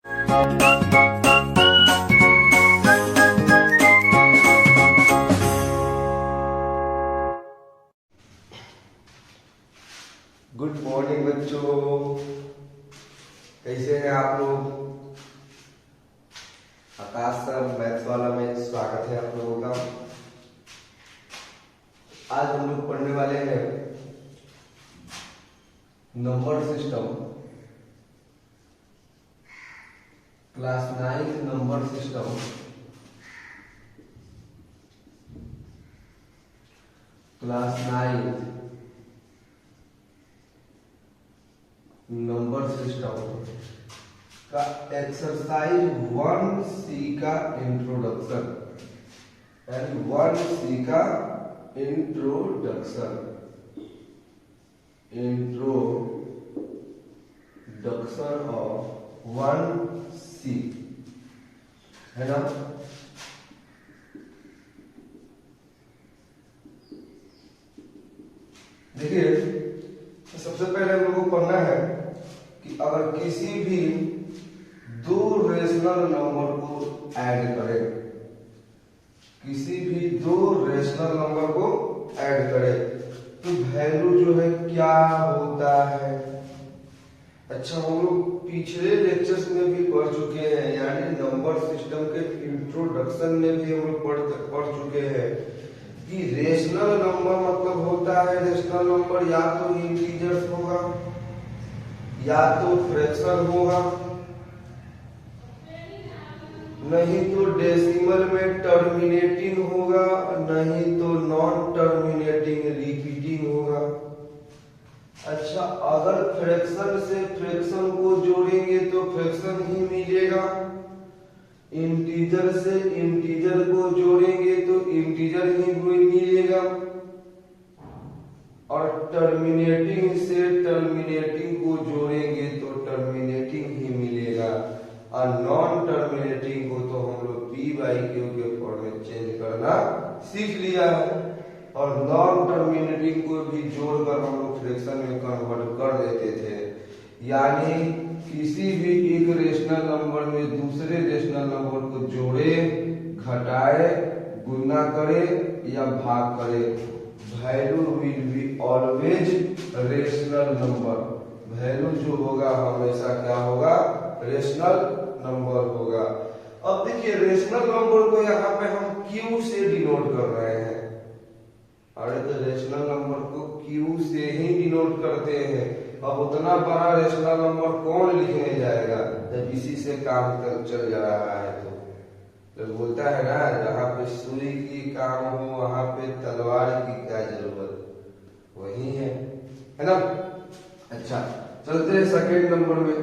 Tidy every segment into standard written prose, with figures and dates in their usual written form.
Good morning बच्चों, कैसे हैं आप लोग। आकाश सर मैथ्स वाला में स्वागत है आप लोगों का। आज हम लोग पढ़ने वाले हैं number system, class 9 number system, class 9 number system का एक्सरसाइज 1C का इंट्रोडक्शन, यानी 1C का इंट्रोडक्शन ऑफ 1C है ना। देखिए, सबसे पहले हम लोगों को पढ़ना है कि अगर किसी भी दो रेशनल नंबर को ऐड करें, किसी भी दो रेशनल नंबर को ऐड करें तो वैल्यू जो है क्या होता है। अच्छा, हम लोग पिछले लेक्चर्स में भी पढ़ चुके हैं, यानी नंबर सिस्टम के इंट्रोडक्शन में भी हम लोग पढ़ चुके हैं कि रेशनल नंबर मतलब होता है, रेशनल नंबर या तो इंटीजर्स होगा या तो फ्रैक्शन होगा, नहीं तो डेसिमल में टर्मिनेटिंग होगा, नहीं तो नॉन टर्मिनेटिंग रिपीटिंग होगा। अच्छा, अगर फ्रैक्शन से फ्रैक्शन को जोड़ेंगे तो फ्रैक्शन ही मिलेगा, इंटीजर से इंटीजर को जोड़ेंगे तो इंटीजर ही मिलेगा, और टर्मिनेटिंग से टर्मिनेटिंग को जोड़ेंगे तो टर्मिनेटिंग ही मिलेगा, और नॉन टर्मिनेटिंग को तो हम लोग P/Q के फॉर्म में चेंज करना सीख लिया है, और नॉन टर्मिनेटिंग को भी जोड़कर हम लोग फ्रैक्शन में कन्वर्ट कर देते थे। यानी किसी भी एक रेशनल नंबर में दूसरे रेशनल नंबर को जोड़े, घटाए, गुना करे या भाग करे, value will be always rational number. Value जो होगा हमेशा क्या होगा, रेशनल नंबर होगा। अब देखिए, रेशनल नंबर को यहाँ पे हम Q से डिनोट कर रहे हैं। अरे तो रेशनल नंबर को Q से ही डिनोट करते हैं। अब उतना बड़ा रेशनल नंबर कौन लिखने जाएगा जब इसी से काम चल जा रहा है। तो बोलता है ना, जहाँ पे सुई की काम हो वहां पे तलवार की क्या जरूरत, वही है ना। अच्छा, चलते हैं सेकेंड नंबर में।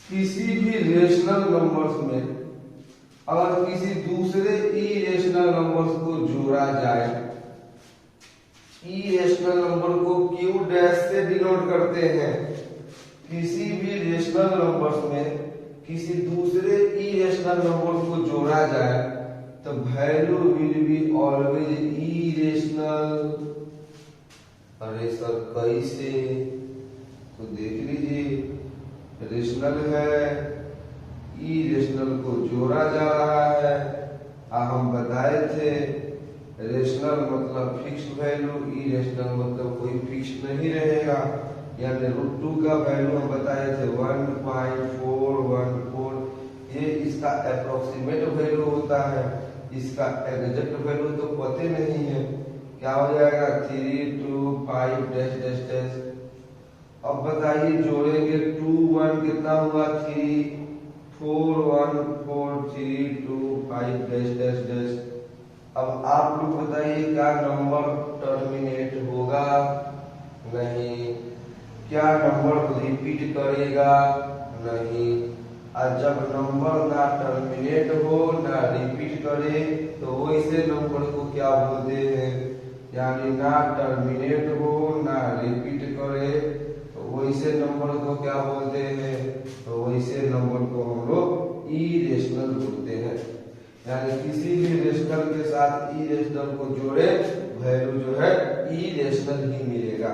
किसी भी रेशनल नंबर्स में अगर किसी दूसरे इरेशनल नंबर्स को जोड़ा जाए, इरेशनल नंबर को Q डैश से डिनोट करते हैं। किसी भी रेशनल नंबर्स में किसी दूसरे इरेशनल नंबर को जोड़ा जाए तो value will be always irrational. अरे सर कैसे, तो देख लीजिए, रेशनल है, इरेशनल को जोड़ा जा रहा है। हम बताए थे रेशनल मतलब फिक्स्ड वैल्यू, इरेशनल मतलब कोई फिक्स नहीं रहेगा। यानी √2 का वैल्यू हम बताए थे 1.414, ये इसका अप्रोक्सीमेट वैल्यू होता है, इसका एग्जैक्ट वैल्यू तो पता नहीं है। क्या हो जाएगा, 325 डैश डैश डैश। अब बताइए, जोड़ेंगे 2 1 कितना हुआ, 3 4 1 4 3 2 5 डैश डैश डैश। अब आप लोग बताइए, क्या नंबर टर्मिनेट होगा, नहीं। क्या नंबर रिपीट करेगा, नहीं। और जब नंबर ना टर्मिनेट हो ना रिपीट करे तो वैसे नंबर को क्या बोलते हैं, यानी ना टर्मिनेट हो ना रिपीट करे तो वैसे नंबर को क्या बोलते हैं, तो वैसे नंबर को हम लोग इरेशनल बोलते हैं। यानी किसी भी रेशनल के साथ इरेशनल को जोड़े वैल्यू जो है इरेशनल ही मिलेगा।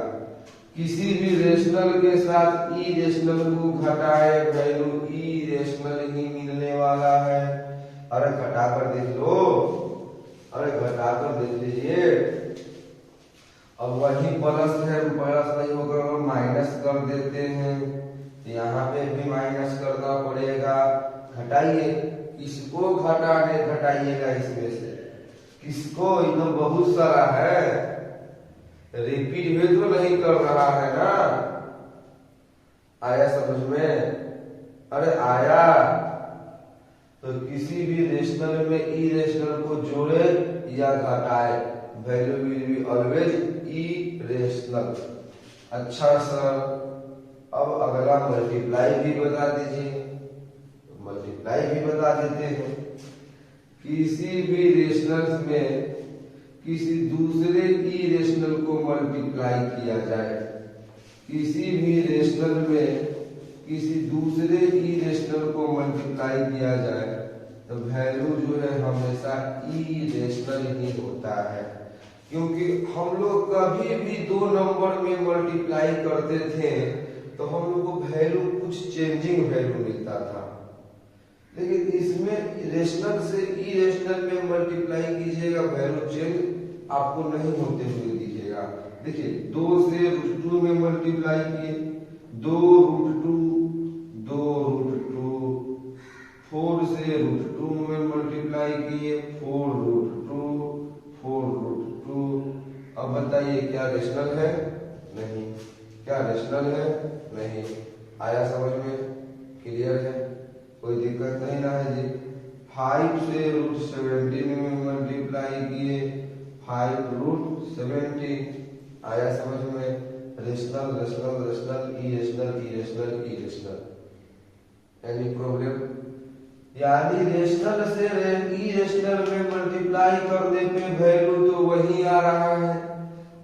किसी भी रेशनल के साथ ई रेशनल को घटाए वैल्यू ई रेशनल ही मिलने वाला है। अरे घटाकर देख लो, अरे घटाकर देख लीजिए। अब वही प्लस है, प्लस नहीं होगा माइनस कर देते हैं, यहाँ पे भी माइनस करना पड़ेगा। घटाइए, इसको घटाइएगा इसमें से, किसको? एकदम बहुत सारा है, रिपीट भी तो नहीं कर रहा है ना। आया समझ में? अरे आया। तो किसी भी रेशनल में ई रेशनल को जोड़े या घटाए, value will be always E rational. अच्छा सर, अब अगला मल्टीप्लाई भी बता दीजिए। मल्टीप्लाई भी बता देते हैं। किसी भी रेशनल में किसी दूसरे ई रेशनल को मल्टीप्लाई किया जाए, किसी भी रेशनल में किसी दूसरे ई रेशनल को मल्टीप्लाई किया जाए तो वैल्यू जो है हमेशा ई रेशनल ही होता है। क्योंकि हम लोग कभी भी दो नंबर में मल्टीप्लाई करते थे तो हम लोग को वैल्यू कुछ चेंजिंग वैल्यू मिलता था, लेकिन इसमें रेशनल से ई रेशनल में मल्टीप्लाई कीजिएगा, वैल्यू चेंज आपको नहीं होते हुए दिखेगा। देखिए 2 से √2 में मल्टीप्लाई किए, 2√2, 2√2, 4 से √2 में मल्टीप्लाई किए, 4√2, 4√2। अब बताइए क्या रेशनल है? नहीं। क्या रेशनल है? नहीं। आया समझ में? क्लियर है? कोई दिक्कत नहीं ना है जी। 5 से √17 में मल्टीप्लाई किए, 5√17। आया समझ में? रेशनल रेशनल रेशनल ई रेशनल ई रेशनल ई रेशनल। Any problem? यानी रेशनल से ई रेशनल में मल्टीप्लाई करने पे वैल्यू तो वही आ रहा है।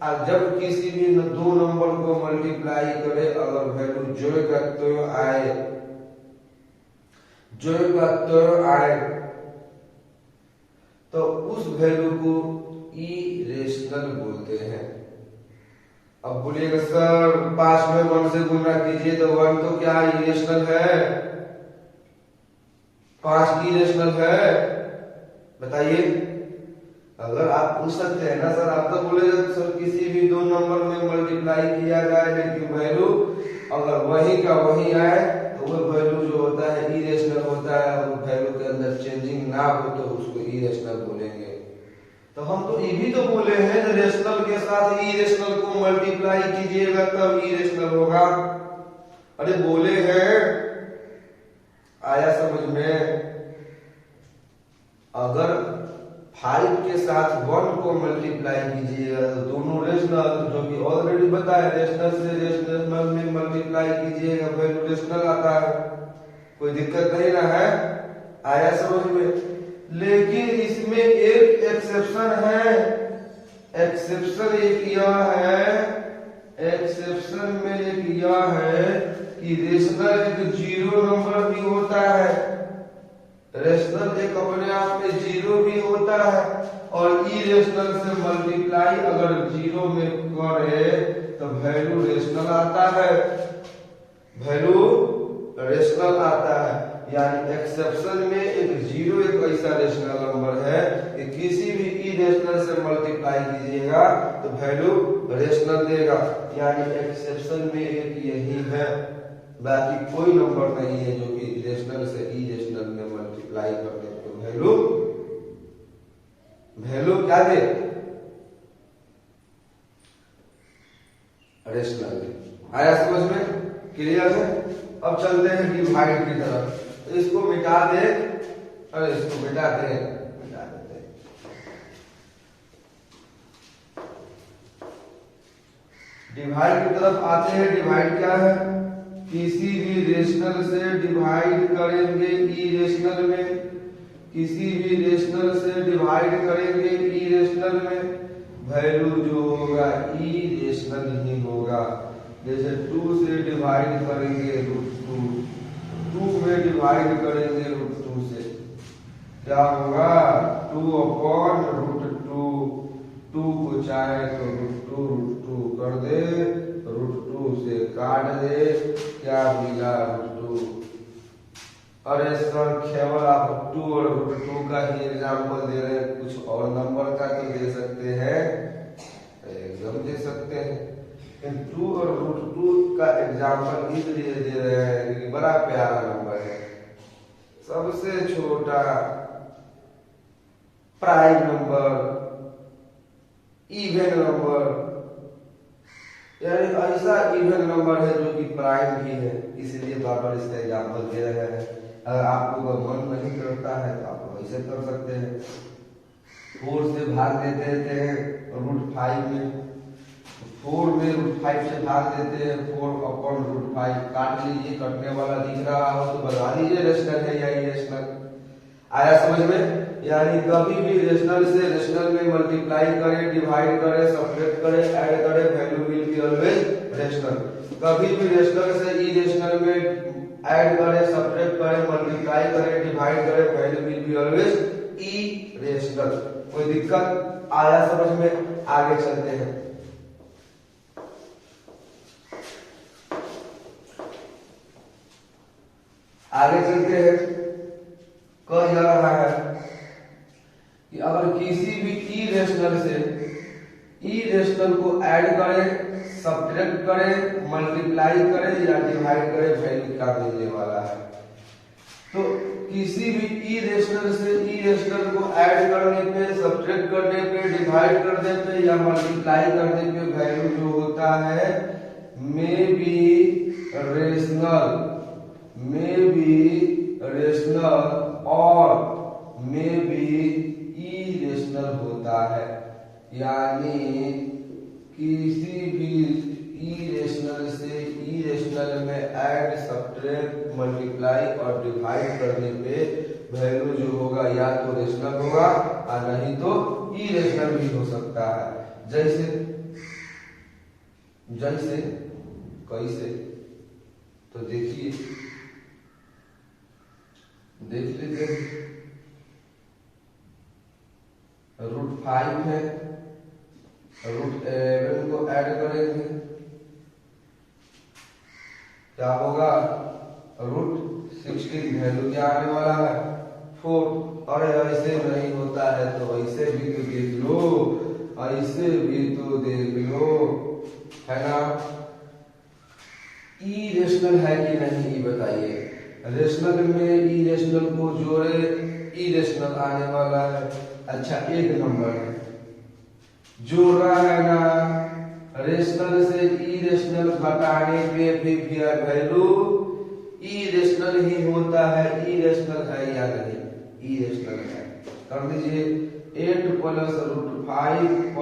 और जब किसी भी दो नंबर को मल्टीप्लाई करे, अगर वैल्यू जोड़ करते आए, जोड़ करते आए तो उस वैल्यू को ई रेशनल बोलते हैं। अब बोलिएगा सर 5 में 1 से गुणा कीजिए तो 1 तो क्या ई रेशनल है? 5 ई रेशनल है? बताइए। अगर आप पूछ सकते हैं ना सर, आप तो बोलेगा सर किसी भी दो नंबर में मल्टीप्लाई किया जाए लेकिन वैल्यू अगर वही का वही आए तो वो वैल्यू जो होता है ई रेशनल होता है। और वैल्यू के अंदर चेंजिंग ना हो तो उसको ई रेशनल बोलेंगे। तो हम तो ये भी तो बोले हैं रेशनल के साथ ई रेशनल को मल्टीप्लाई कीजिएगा तब ई रेशनल होगा। अरे बोले हैं। आया समझ में? अगर 5 के साथ 1 को मल्टीप्लाई कीजिएगा तो दोनों रेशनल, जो कि ऑलरेडी बताया रेशनल से रेशनल में मल्टीप्लाई कीजिएगा वैल्यू रेशनल आता है। कोई दिक्कत नहीं ना है? आया समझ में? लेकिन इसमें एक एक्सेप्शन है। एक्सेप्शन एक यह है, एक्सेप्शन में एक यह है कि रेशनल एक जीरो नंबर भी होता है। रेशनल एक अपने आप में जीरो भी होता है और ई रेशनल से मल्टीप्लाई अगर जीरो में करे तो वैल्यू रेशनल आता है, वैल्यू रेशनल आता है। यानी एक्सेप्शन में एक जीरो एक ऐसा रेशनल नंबर है कि किसी भी ई रेशनल से मल्टीप्लाई कीजिएगा तो वैल्यू रेशनल देगा। यानी एक्सेप्शन में एक यही है, बाकी कोई नंबर नहीं है जो कि रेशनल से ई रेशनल में मल्टीप्लाई करने तो वैल्यू क्या दे? रेशनल दे। आया समझ में? क्लियर है? अब चलते हैं डिवाइड की तरफ। तो इसको मिटा दे, अरे इसको मिटा दे, मिटा देते। डिवाइड की तरफ आते हैं। डिवाइड क्या है? किसी भी रेशनल से डिवाइड करेंगे ई रेशनल में, किसी भी रेशनल से डिवाइड करेंगे ई रेशनल में, वैल्यू जो होगा ई रेशनल ही होगा। जैसे 2 से डिवाइड करेंगे √2, 2 में डिवाइड करेंगे √2 से, क्या होगा? 2/√2। 2 को चाहे तो √2 कर दे, √2 से काट दे, क्या मिला √2। अरे सर केवल आप 2 और √2 का ही एग्जाम्पल दे रहे हैं, कुछ और नंबर का तो दे सकते हैं, एकदम दे सकते हैं। 2 और √2 का एग्जाम्पल इसलिए दे रहे हैं क्योंकि बड़ा प्यारा नंबर है, सबसे छोटा प्राइम नंबर, इवन नंबर, यानी ऐसा इवन नंबर है जो कि प्राइम भी है, इसलिए बार बार इसका एग्जाम्पल दे रहे हैं। अगर आप लोग का मन नहीं करता है तो आप ऐसे कर सकते हैं, 4 से भाग देते हैं √5 में, 4 में √5 से भाग देते हैं, 4/√5 काट लीजिए, कटने वाला दिख रहा हो तो बता दीजिए रेशनल है या इरेशनल। आया समझ में? यानी कभी भी रेशनल से रेशनल में मल्टीप्लाई करें, डिवाइड करें, सब्ट्रैक्ट करें, ऐड करें, value will be always rational. कभी भी रेशनल से इरेशनल में ऐड करें, सब्ट्रैक्ट करें, मल्टीप्लाई करें, डिवाइड करें, value will be always irrational. कोई दिक्कत आया समझ में? आगे चलते हैं। आगे चलते हैं, कहा जा रहा है कि अगर किसी भी इरेशनल से इरेशनल को ऐड करें, सब्ट्रैक्ट करें, मल्टीप्लाई करें या डिवाइड करें, वैल्यू क्या मिलने वाला है। तो किसी भी इरेशनल से इरेशनल को ऐड करने पे, सब्ट्रैक्ट करने पे, डिवाइड करने पे या मल्टीप्लाई करने पे वैल्यू जो होता है मे बी रेशनल और मे बी इरेशनल होता है। यानी किसी भी इरेशनल से इरेशनल में ऐड, सब्ट्रैक्ट, मल्टीप्लाई और डिवाइड करने पे वैल्यू जो होगा या तो रेशनल होगा और नहीं तो इरेशनल भी हो सकता है। जैसे कैसे तो देखिए, देख लीजिए, √5 है, √11 को ऐड करेंगे क्या होगा, √16, वैल्यू क्या आने वाला है 4। अरे ऐसे नहीं होता है तो ऐसे भी तो देख लो, ऐसे भी तो देख लो, है ना। इरेशनल है कि नहीं ये बताइए। रेशनल में इरेशनल को जोड़े, इरेशनल आने वाला है। अच्छा, एक नंबर है जोड़ रहा है ना, रेशनल से इरेशनल घटाने पे भी वैल्यू इरेशनल ही होता है। इरेशनल है या नहीं? इरेशनल है। कर दीजिए, 8 + √5 +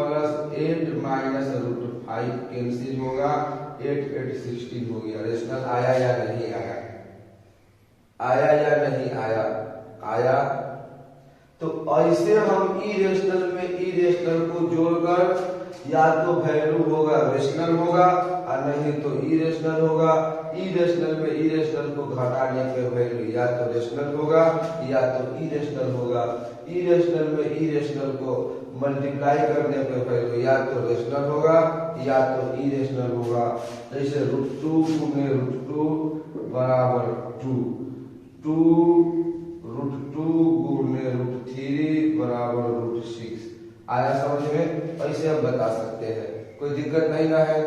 8 - √5 कैंसिल होगा, 8 8 16 हो गया। रेशनल आया या नहीं आया? आया या नहीं आया? आया। तो ऐसे हम इरेशनल में इरेशनल को जोड़कर या तो वैल्यू होगा रेशनल होगा और नहीं तो इरेशनल होगा। इरेशनल में इरेशनल को घटाने पे वैल्यू या तो रेशनल होगा या तो इरेशनल होगा। इरेशनल में इरेशनल को मल्टीप्लाई करने पे वैल्यू या तो रेशनल होगा या तो इरेशनल होगा। जैसे √2 × √2 बराबर 2, 2√2 × √3 बराबर √6। आया समझ में? ऐसे हम बता सकते हैं, कोई दिक्कत नहीं ना है।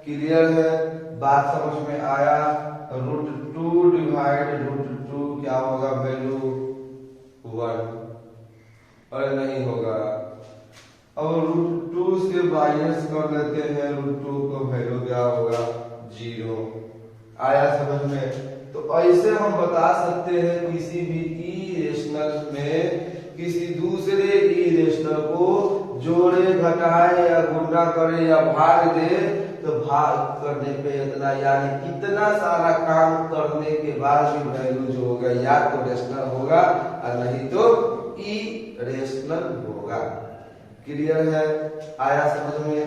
क्लियर है? बात समझ में आया? √2 डिवाइड √2 क्या होगा वैल्यू 1, और नहीं होगा। अब √2 से माइनस कर लेते हैं, √2 को वैल्यू क्या होगा 0। आया समझ में? तो ऐसे हम बता सकते हैं किसी भी इरेशनल में किसी दूसरे इरेशनल को जोड़े, घटाए या गुणा करे या भाग दे तो भाग करने पे इतना, यानी इतना सारा काम करने के बाद भी वैल्यू जो होगा या तो रेशनल होगा और नहीं तो इरेशनल होगा। क्लियर है? आया समझ में?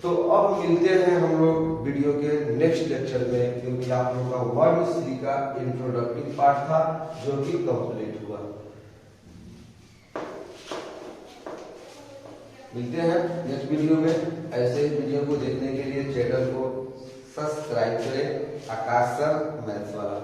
तो अब मिलते हैं हम लोग वीडियो के नेक्स्ट लेक्चर में, क्योंकि आप लोगों का 1C का इंट्रोडक्टिव पार्ट था जो कि कंप्लीट हुआ। मिलते हैं नेक्स्ट वीडियो में। ऐसे ही वीडियो को देखने के लिए चैनल को सब्सक्राइब करें आकाश सर मैथ्स वाला।